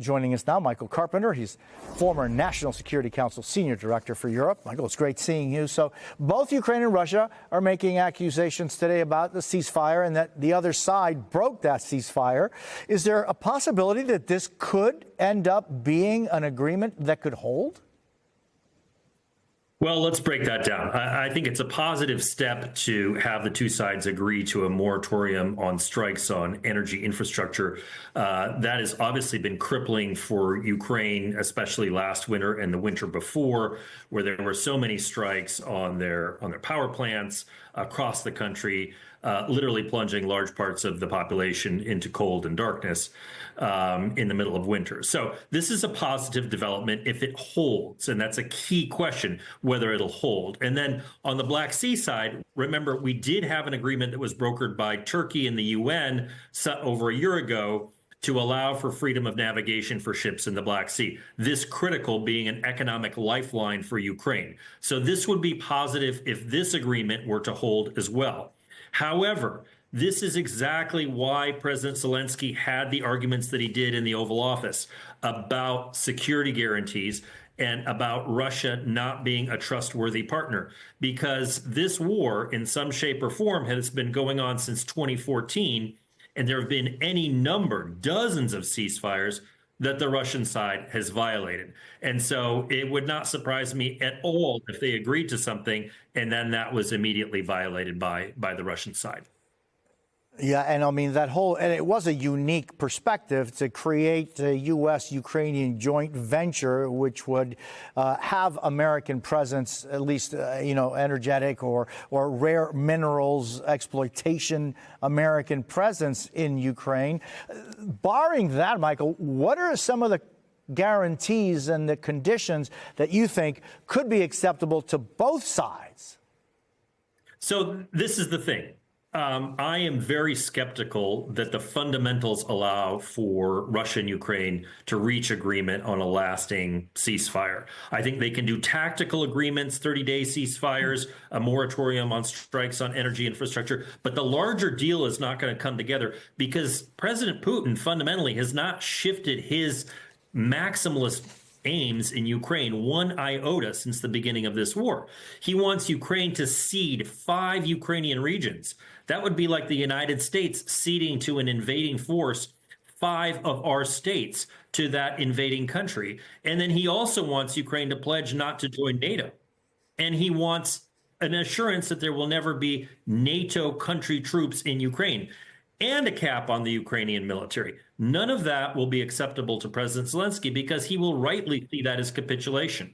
Joining us now, Michael Carpenter. He's former National Security Council Senior Director for Europe. Michael, it's great seeing you. So both Ukraine and Russia are making accusations today about the ceasefire and that the other side broke that ceasefire. Is there a possibility that this could end up being an agreement that could hold? Well, let's break that down. I think it's a positive step to have the two sides agree to a moratorium on strikes on energy infrastructure. That has obviously been crippling for Ukraine, especially last winter and the winter before, where there were so many strikes on their power plants across the country, literally plunging large parts of the population into cold and darkness in the middle of winter. So this is a positive development if it holds, and that's a key question, whether it'll hold. And then on the Black Sea side, remember, we did have an agreement that was brokered by Turkey and the UN over a year ago to allow for freedom of navigation for ships in the Black Sea, this critical being an economic lifeline for Ukraine. So this would be positive if this agreement were to hold as well. However, this is exactly why President Zelensky had the arguments that he did in the Oval Office about security guarantees and about Russia not being a trustworthy partner, because this war in some shape or form has been going on since 2014, and there have been any number, dozens of ceasefires that the Russian side has violated. And so it would not surprise me at all if they agreed to something and then that was immediately violated by the Russian side. Yeah, and I mean, and it was a unique perspective to create a U.S.-Ukrainian joint venture, which would have American presence, at least, energetic or rare minerals exploitation, American presence in Ukraine. Barring that, Michael, what are some of the guarantees and the conditions that you think could be acceptable to both sides? So this is the thing. I am very skeptical that the fundamentals allow for Russia and Ukraine to reach agreement on a lasting ceasefire. I think they can do tactical agreements, 30-day ceasefires, a moratorium on strikes on energy infrastructure, but the larger deal is not going to come together because President Putin fundamentally has not shifted his maximalist aims in Ukraine one iota since the beginning of this war. He wants Ukraine to cede 5 Ukrainian regions. That would be like the United States ceding to an invading force 5 of our states to that invading country. And then he also wants Ukraine to pledge not to join NATO. And he wants an assurance that there will never be NATO country troops in Ukraine and a cap on the Ukrainian military. None of that will be acceptable to President Zelensky because he will rightly see that as capitulation.